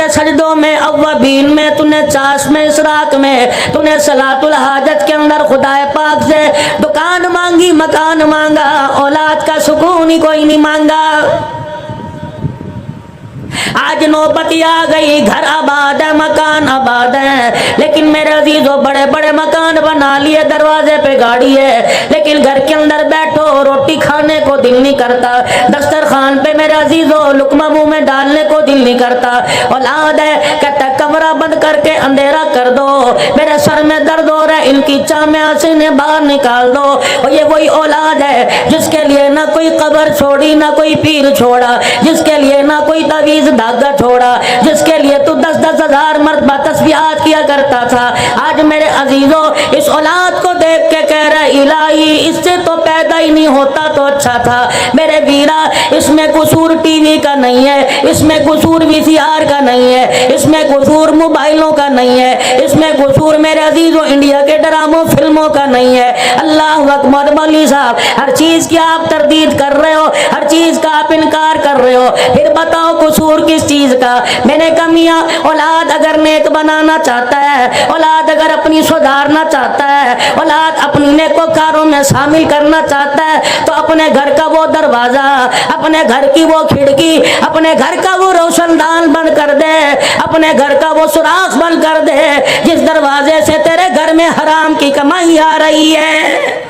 के सजदों में, अव्वबीन में, तूने चाश में, इसराक में, तूने सलातुल हाजत के अंदर खुदाए पाक से दुकान मांगी, मकान मांगा, औलाद का सुकून ही कोई नहीं मांगा। आज नौबत आ गई, घर आबाद है, मकान आबाद है, लेकिन मेरे अजीजों बड़े बड़े मकान बना लिए, दरवाजे पे गाड़ी है, लेकिन घर के अंदर बैठो रोटी खाने को दिल नहीं करता, दस्तरखान पे मेरे अजीजों लुकमा मुंह में डालने को दिल नहीं करता। औलाद है, कहता कमरा बंद करके अंधेरा कर दो, मेरे सर में दर्द हो रहा है, इनकी चामिया से इन्हें बाहर निकाल दो। और ये वही औलाद है जिसके लिए ना कोई कब्र छोड़ी, ना कोई पीर छोड़ा, जिसके लिए ना कोई तवीज धागा छोड़ा, जिसके लिए तू 10-10 हजार मरतबा तस्बीहात किया करता था। आज मेरे अजीजों इस औलाद को देख के कह रहा इलाही इससे तो पैदा ही नहीं होता तो अच्छा था। मेरे वीरा, इसमें कसूर टीवी का नहीं है, इसमें कसूर वीसीआर का नहीं है, इसमें कसूर मोबाइलों का नहीं है, इसमें कसूर मेरे अजीजों इंडिया के ड्रामों फिल्मों का नहीं है। अल्लाह अकबर। मौलवी साहब, हर चीज की आप तरदीद कर रहे हो, हर चीज का आप इनकार कर रहे हो, फिर बताओ कसूर किस चीज का? मैंने कहा मियां, औलाद अगर नेक बनाना चाहता है, औलाद अगर अपनी सुधारना चाहता है, औलाद अपनी नेकोकारों में शामिल करना चाहता है, तो अपने घर का वो दरवाजा, अपने घर की वो खिड़की, अपने घर का वो रोशनदान बंद कर दे, अपने घर का वो सुराख बंद कर दे जिस दरवाजे से तेरे घर में हराम की कमाई आ रही है।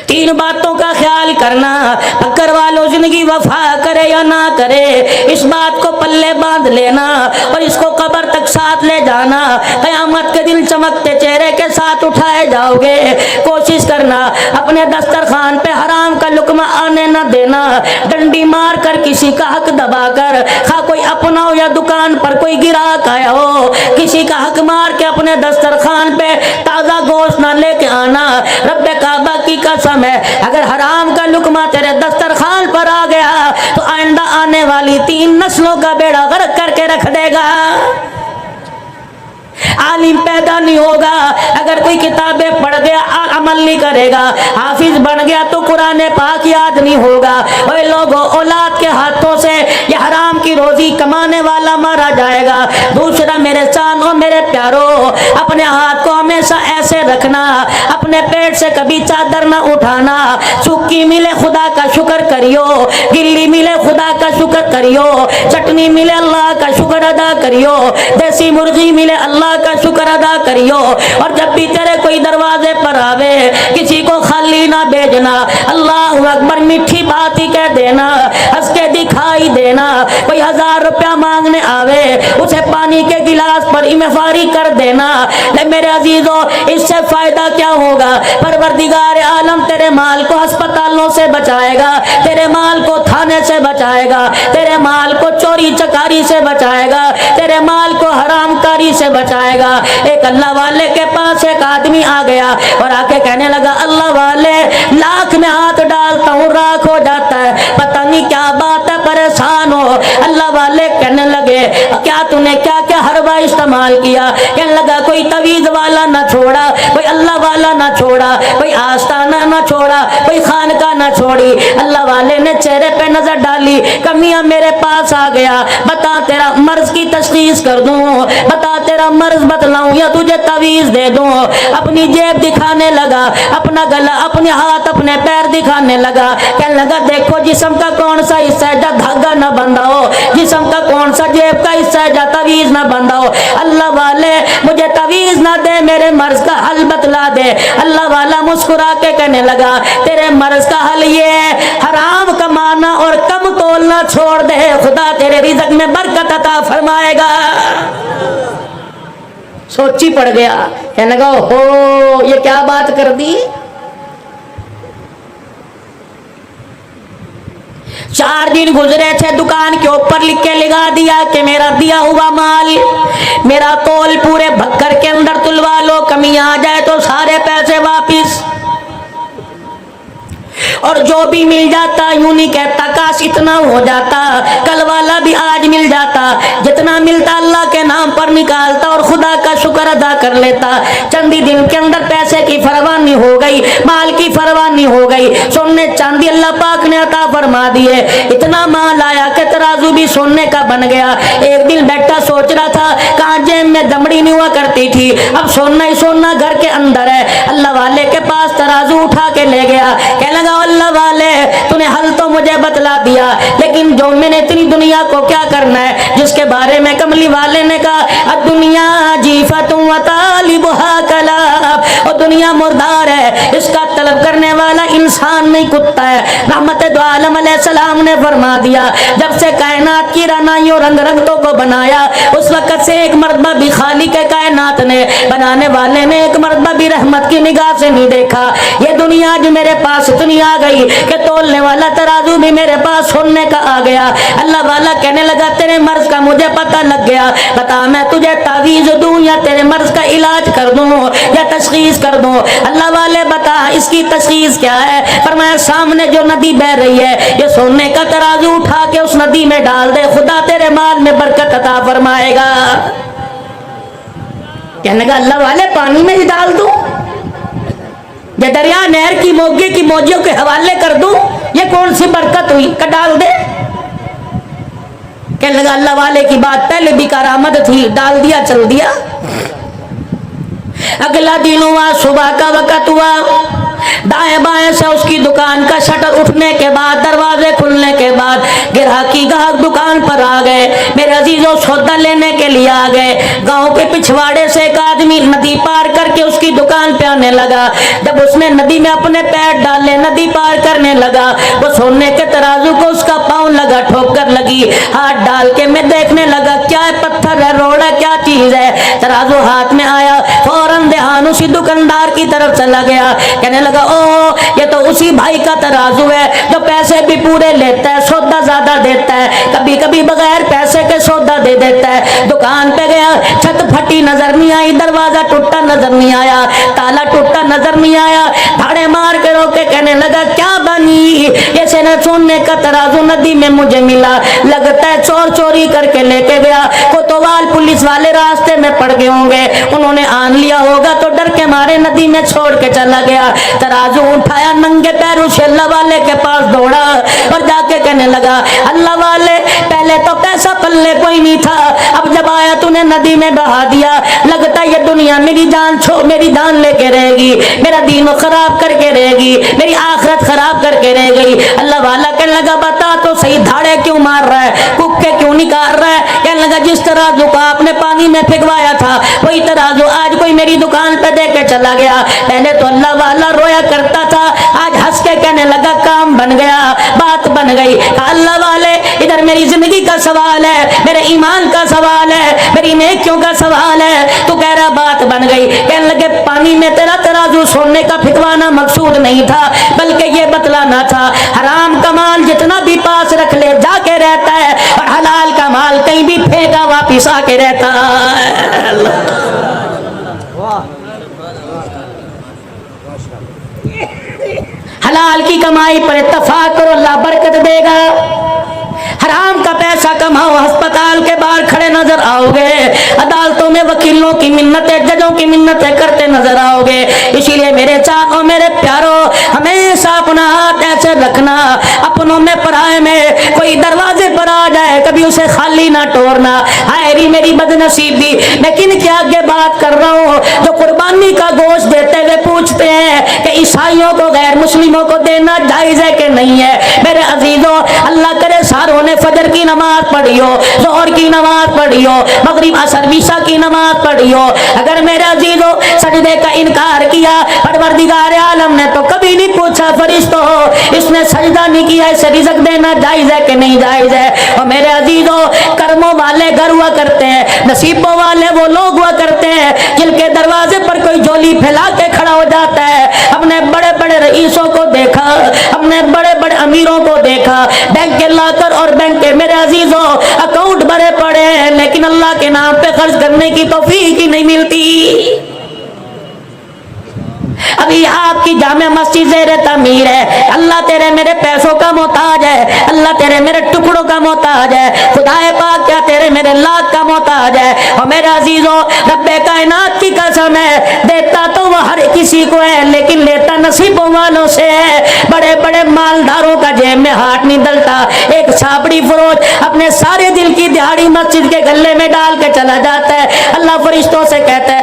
तीन बातों का ख्याल करना, पकड़ वालों जिंदगी वफा करे या ना करे, इस बात को पल्ले बांध लेना और इसको कब्र तक साथ ले जाना। कयामत के दिन चमकते चेहरे के साथ उठाए जाओगे। कोशिश करना अपने दस्तरखान पे हराम का लुकमा आने न देना। डंडी मार कर किसी का हक दबा कर, खा कोई अपना हो या दुकान पर कोई गिराक आया हो, किसी का हक मार के अपने दस्तरखान पे ताजा गोश्त न लेके आना। रब्बे काबा की कसम है, अगर हराम का लुकमा तेरे दस्तरखान पर आ गया तो आइंदा आने वाली 3 नस्लों का बेड़ा गर्क करके रख देगा। आलिम पैदा नहीं होगा अगर कोई किताबें पढ़ गया अमल नहीं करेगा, हाफिज बन गया तो कुरान पाक याद नहीं होगा। ओए लोगों, औलाद के हाथों से ये हराम की रोजी कमाने वाला मारा जाएगा। दूसरा, मेरे चानों मेरे प्यारों, अपने हाथ को हमेशा ऐसे रखना, अपने पेट से कभी चादर ना उठाना। सूखी मिले खुदा का शुक्र करियो, गिल्ली मिले खुदा का शुक्र करियो, चटनी मिले अल्लाह का शुक्र अदा करियो, देसी मुर्गी मिले अल्लाह का शुक्र अदा करियो। और जब भी तेरे कोई दरवाजे पर आवे, किसी को खाली ना भेजना, अल्लाह अकबर मीठी बात ही कह देना, हंस के दिखाई देना। कोई 1000 रुपया मांगने आवे, उसे पानी के गिलास पर इमफारी कर देना। ले मेरे अजीजों, इससे फायदा क्या होगा? परवरदिगार आलम तेरे माल को अस्पतालों से बचाएगा, तेरे माल को थाने से बचाएगा, तेरे माल को चोरी चकारी से बचाएगा, तेरे माल को हरामकारी से बचाएगा। एक अल्लाह वाले के पास एक आदमी आ गया और आके कहने लगा, अल्लाह वाले, लाख में हाथ डालता हूँ राख हो जाता है, पता नहीं क्या बात है, परेशान हो। अल्लाह वाले कहने लगे, क्या तूने क्या क्या हरवा इस्तेमाल किया? कहने लगा, कोई तवीज वाला ना छोड़ा, कोई अल्लाह वाला ना छोड़ा, कोई आस्ताना ना छोड़ा, कोई खानका ना छोड़ी। अल्लाह वाले ने चेहरे पे नजर डाली, कमियां मेरे पास आ गया, बता तेरा मर्ज की तशखीस कर दूं, बता तेरा मर्ज बतलाऊं या तुझे तवीज दे दूं। अपनी जेब दिखाने लगा, अपना गला, अपने हाथ, अपने पैर दिखाने लगा। कहने लगा, देखो जिस्म का कौन सा हिस्सा है जहाँ धागा ना बंधा हो, जिस्म का कौन सा जेब का हिस्सा है जहाँ तवीज ना बंधा हो। अल्लाह वाले, मुझे तवीज ना दे, मेरे मर्ज का हल बतला दे। अल्लाह वाला मुस्कुरा के कहने लगा, तेरे मर्ज का हल ये है, हराम कमाना और कम तोलना छोड़ दे, खुदा तेरे रिज़्क़ में बरकत अता फरमाएगा। सोची पड़ गया, कहने लगा, हो ये क्या बात कर दी। 4 दिन गुजरे थे, दुकान के ऊपर लिख के लगा दिया कि मेरा दिया हुआ माल, मेरा तोल पूरे भक्कर के अंदर तुलवा लो, कमी आ जाए तो सारे पैसे वापिस। और जो भी मिल जाता यूं नहीं कहता काश इतना हो जाता, कल वाला भी आज मिल जाता, जितना मिलता अल्लाह के नाम पर निकालता और खुदा का शुक्र अदा कर लेता। चंद ही दिन के अंदर पैसे की फरवानी हो गई, माल की फरवानी हो गई, सोने चांदी अल्लाह पाक ने अता फरमा दिए। इतना माल आया कि तराजू भी सोने का बन गया। एक दिन बैठा सोच रहा था, कहाँ जेब में दमड़ी नहीं हुआ करती थी, अब सोना ही सोना घर के अंदर है। अल्लाह वाले के पास तराजू उठा के ले गया, कहने लगा अल्लाह वाले तूने हल तो मुझे बतला दिया, लेकिन जो मैंने इतनी दुनिया को क्या करना है, जिसके बारे में कमली वाले ने कहा दुनिया जीफतुन व तालिबुहा कलाब, और दुनिया मुर्दार है, इसका तलब करने वाला इंसान नहीं कुत्ता है। रहमत दो आलम अलैहिस्सलाम ने फरमा दिया, जब से कायनात की रनाइयों रंग रंगतों को बनाया, उस वक्त से एक मर्तबा भी खालिक कायनात ने, बनाने वाले ने एक मर्तबा भी रहमत की निगाह से नहीं देखा। ये दुनिया जो मेरे पास इतनी आ गई कि तोलने वाला तराजू भी मेरे पास सुनने का आ गया। अल्लाह वाला कहने लगा तेरे मर्ज का मुझे पता लग गया, बता मैं तुझे तावीज दूं या तेरे मर्ज का इलाज कर दूं या तशखीस कर दूं। अल्लाह वाले बता इसकी तशखीस क्या है? फरमाया सामने जो नदी बह रही है, ये सोने का तराजू उठा के उस नदी में डाल दे, खुदा तेरे माल में बरकत अता फरमाएगा। कहने लगा अल्लाह वाले पानी में ही डाल दूं, ये दरिया नहर की मोगे की मौजियों के हवाले कर दूं, ये कौन सी बरकत हुई का डाल दे। कहने लगा अल्लाह वाले की बात पहले भी करामत थी, डाल दिया चल दिया। अगला दिन हुआ, सुबह का वक्त हुआ, दाएं बाएं से उसकी दुकान का शटर उठने के बाद, दरवाजे खुलने के बाद ग्राहकी ग्राहक दुकान पर आ गए। मेरे अजीजों सौदा लेने के लिए आ गए। गांव के पिछवाड़े से एक आदमी नदी पार करके उसकी दुकान पे आने लगा। जब उसने नदी में अपने पैर डाले, नदी पार करने लगा, वो सोने के तराजू को उसका पांव लगा, ठोकर लगी, हाथ डाल के मैं देखने लगा क्या है, पत्थर है, रोड़ा क्या चीज है। तराजू हाथ में आया, फौरन ध्यान उसी दुकानदार की तरफ चला गया। कहने लगा ओ ये तो उसी भाई का तराजू है जो पैसे भी पूरे लेता है, सौदा ज्यादा देता है, कभी कभी बगैर पैसे के सौदा दे देता है। दुकान पे गया, छत फटी नजर नहीं आई, दरवाजा टूटा नजर नहीं आया, ताला टूटा नजर नहीं आया, भाड़े मार के रोके। कहने लगा क्या बनी, ये सोने का तराजू नदी में मुझे मिला, लगता है चोर चोरी करके लेके गया। कोतवाल पुलिस वाले रास्ते में पड़ गए होंगे, उन्होंने आन लिया होगा तो डर के मारे नदी में छोड़ के चला गया। तराजू उठाया, नंगे पैरों से अल्लाह वाले के पास दौड़ा और जाके कहने लगा अल्लाह वाले पहले तो पैसा पल्ले कोई नहीं था, अब जब आया तूने नदी में बहा दिया, लगता है ये दुनिया मेरी जान लेके रहेगी, मेरा दीन खराब करके रहेगी, मेरी आखिरत खराब करके रह गई। अल्लाह वाला कहने लगा बता तो सही, धाड़े क्यों मार रहा है, कुक्के क्यों निकाल रहा है? कहने लगा जिस तराजू को आपने पानी में फेंकवाया था, वही तराजू आज कोई मेरी दुकान पे दे के चला गया। पहले तो अल्लाह वाला रोया करता था, आज हंस के कहने लगा काम बन गया, बात बन गई। अल्लाह वाले इधर मेरी जिंदगी का सवाल है, मेरे ईमान का सवाल है, मेरी नेकियों का सवाल है, तू कह रहा बात बन गई। कहने लगे पानी में तेरा तराजू सोने का फिकवाना मकसूद नहीं था, बल्कि ये बतलाना था हराम का माल जितना भी पास रख ले जाके रहता है, और हलाल का माल कहीं भी फेंका वापिस आके रहता है। हलाल की कमाई पर इत्तफाक करो, अल्लाह बरकत देगा। हराम का पैसा कमाओ, अस्पताल के बाहर खड़े नजर आओगे, अदालतों में वकीलों की मिन्नतें, जजों की मिन्नतें करते नजर आओगे। इसीलिए मेरे चाकों, मेरे प्यारों, हमेशा अपना हाथ ऐसे रखना, अपनों में पराए में कोई दरवाजे पर आ जाए कभी उसे खाली ना तोड़ना। हाय मेरी बदनसीबी, मैं किन के आगे बात कर रहा हूँ जो कुर्बानी का गोश्त देते हुए पूछते हैं कि ईसाइयों को, गैर मुस्लिमों को देना जायज है कि नहीं है। मेरे अजीजों, अल्लाह करे सारों ने फजर की नमाज पढ़ी हो, जोहर की नमाज पढ़ी हो, मगरिब असर ईशा की नमाज पढ़ी हो, अगर मेरे अजीजों सजदे का इनकार किया, परवरदिगार आलम ने तो कभी नहीं पूछा फरिश्तों इसने सजदा नहीं किया, इसे रिज़्क देना जायज है कि नहीं जायज है। और मेरे अजीजों, कर्मों वाले घर हुआ करते हैं, नसीबों वाले वो लोग हुआ करते हैं जिनके दरवाजे पर कोई झोली फैला के खड़ा हो जाता है। हमने बड़े बड़े रईसों को देखा, हमने बड़े बड़े अमीरों को देखा, बैंक के लाकर और बैंक के मेरे अजीजों अकाउंट भरे पड़े हैं, लेकिन अल्लाह के नाम पे खर्च करने की तौफीक ही नहीं मिलती। अब अभी आपकी जामे मस्जिद ज़ेरे तमीर है। अल्लाह तेरे मेरे पैसों का मोहताज है, अल्लाह तेरे मेरे टुकड़ों का मोहताज है, खुदाए पाक क्या तेरे मेरे लाख का मोहताज है। और मेरे अजीजों, रब्बे कायनात की कसम है, देता तो वो हर किसी को है, लेकिन लेता नसीबों वालों से है। बड़े बड़े मालदारों का जेब में हाथ नहीं डलता। एक छाबड़ी फरोज अपने सारे दिल की दिहाड़ी मस्जिद के गले में डाल के चला जाता है। अल्लाह फरिश्तों से कहता है